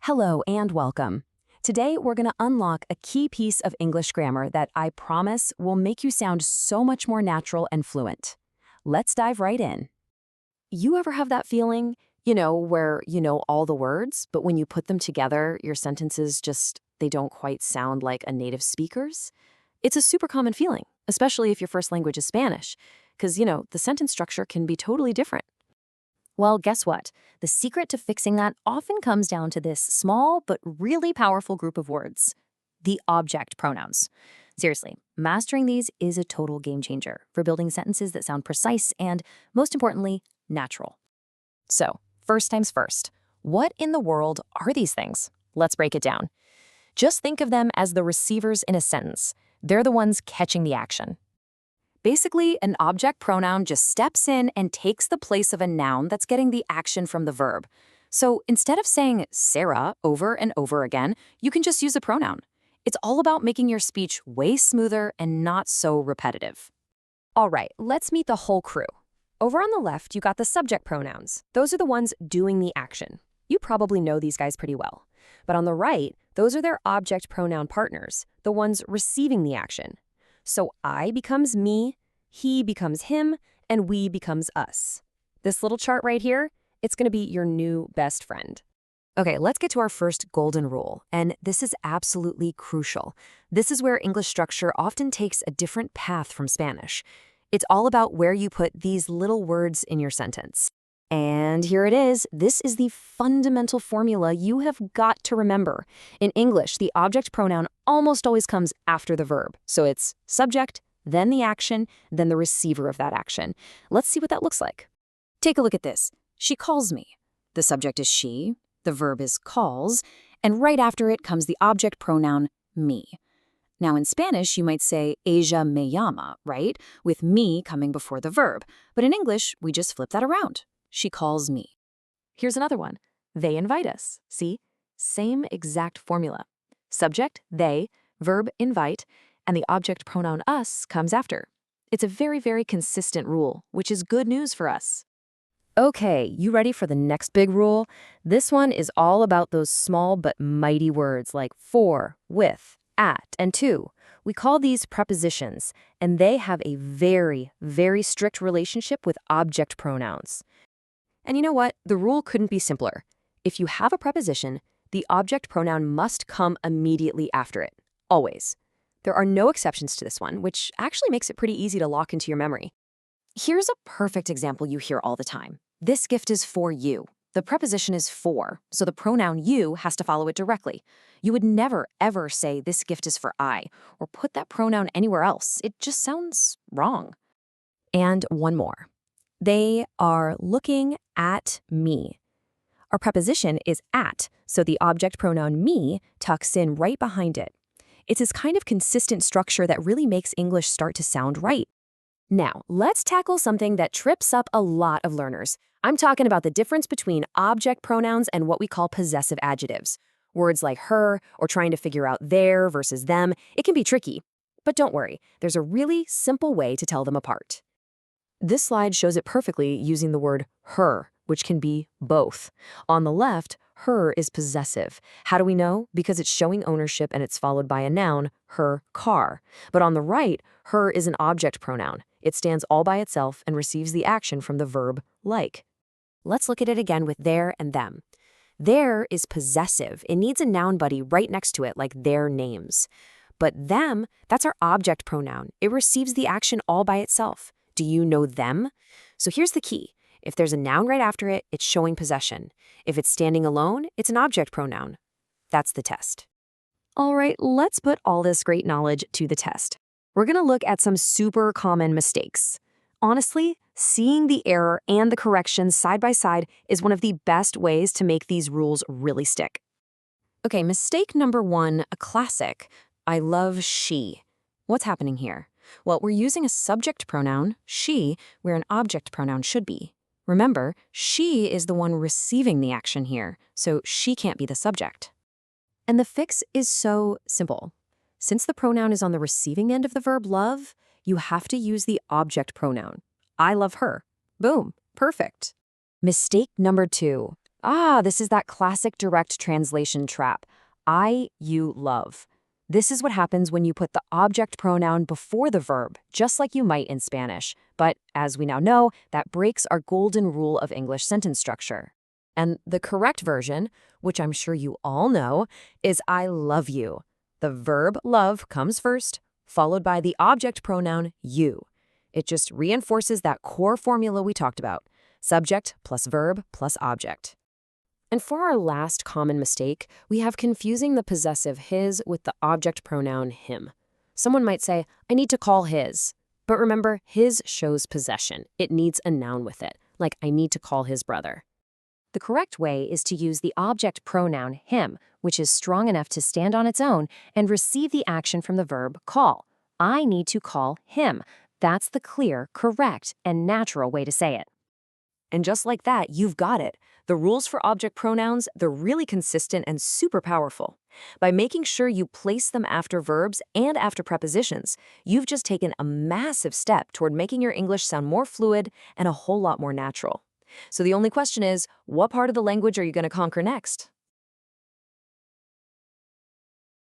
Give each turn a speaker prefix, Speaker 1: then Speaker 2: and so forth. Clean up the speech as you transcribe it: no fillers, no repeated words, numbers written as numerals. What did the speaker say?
Speaker 1: Hello and welcome. Today, we're going to unlock a key piece of English grammar that I promise will make you sound so much more natural and fluent. Let's dive right in. You ever have that feeling, where you know all the words, but when you put them together, your sentences they don't quite sound like a native speaker's? It's a super common feeling, especially if your first language is Spanish, because, the sentence structure can be totally different. Well, guess what? The secret to fixing that often comes down to this small but really powerful group of words, the object pronouns. Seriously, mastering these is a total game changer for building sentences that sound precise and, most importantly, natural. So, first times first, what in the world are these things? Let's break it down. Just think of them as the receivers in a sentence. They're the ones catching the action. Basically, an object pronoun just steps in and takes the place of a noun that's getting the action from the verb. So instead of saying Sarah over and over again, you can just use a pronoun. It's all about making your speech way smoother and not so repetitive. All right, let's meet the whole crew. Over on the left, you got the subject pronouns. Those are the ones doing the action. You probably know these guys pretty well. But on the right, those are their object pronoun partners, the ones receiving the action. So I becomes me, he becomes him, and we becomes us. This little chart right here, it's going to be your new best friend. Okay, let's get to our first golden rule, and this is absolutely crucial. This is where English structure often takes a different path from Spanish. It's all about where you put these little words in your sentence. And here it is. This is the fundamental formula you have got to remember. In English, the object pronoun almost always comes after the verb. So it's subject, then the action, then the receiver of that action. Let's see what that looks like. Take a look at this. She calls me. The subject is she, the verb is calls, and right after it comes the object pronoun me. Now in Spanish, you might say ella me llama, right? With me coming before the verb. But in English, we just flip that around. She calls me. Here's another one. They invite us. See? Same exact formula. Subject, they, verb, invite, and the object pronoun us comes after. It's a very, very consistent rule, which is good news for us. Okay, you ready for the next big rule? This one is all about those small but mighty words like for, with, at, and to. We call these prepositions, and they have a very, very strict relationship with object pronouns. And you know what? The rule couldn't be simpler. If you have a preposition, the object pronoun must come immediately after it. Always. There are no exceptions to this one, which actually makes it pretty easy to lock into your memory. Here's a perfect example you hear all the time. This gift is for you. The preposition is for, so the pronoun you has to follow it directly. You would never, ever say this gift is for I, or put that pronoun anywhere else. It just sounds wrong. And one more. They are looking at me. Our preposition is at, so the object pronoun me tucks in right behind it. It's this kind of consistent structure that really makes English start to sound right. Now, let's tackle something that trips up a lot of learners. I'm talking about the difference between object pronouns and what we call possessive adjectives. Words like her or trying to figure out their versus them, it can be tricky. But don't worry, there's a really simple way to tell them apart. This slide shows it perfectly using the word her, which can be both. On the left, her is possessive. How do we know? Because it's showing ownership and it's followed by a noun, her car. But on the right, her is an object pronoun. It stands all by itself and receives the action from the verb like. Let's look at it again with their and them. Their is possessive. It needs a noun buddy right next to it, like their names. But them, that's our object pronoun. It receives the action all by itself. Do you know them? So here's the key. If there's a noun right after it, it's showing possession. If it's standing alone, it's an object pronoun. That's the test. All right, let's put all this great knowledge to the test. We're going to look at some super common mistakes. Honestly, seeing the error and the correction side by side is one of the best ways to make these rules really stick. Okay, mistake number one, a classic. I love she. What's happening here? Well, we're using a subject pronoun, she, where an object pronoun should be. Remember, she is the one receiving the action here, so she can't be the subject. And the fix is so simple. Since the pronoun is on the receiving end of the verb love, you have to use the object pronoun. I love her. Boom, perfect. Mistake number two. This is that classic direct translation trap. You love. This is what happens when you put the object pronoun before the verb, just like you might in Spanish. But as we now know, that breaks our golden rule of English sentence structure. And the correct version, which I'm sure you all know, is I love you. The verb love comes first, followed by the object pronoun you. It just reinforces that core formula we talked about: subject plus verb plus object. And for our last common mistake, we have confusing the possessive his with the object pronoun him. Someone might say, I need to call his. But remember, his shows possession. It needs a noun with it, like I need to call his brother. The correct way is to use the object pronoun him, which is strong enough to stand on its own and receive the action from the verb call. I need to call him. That's the clear, correct, and natural way to say it. And just like that, you've got it. The rules for object pronouns, they're really consistent and super powerful. By making sure you place them after verbs and after prepositions, you've just taken a massive step toward making your English sound more fluid and a whole lot more natural. So the only question is, what part of the language are you going to conquer next?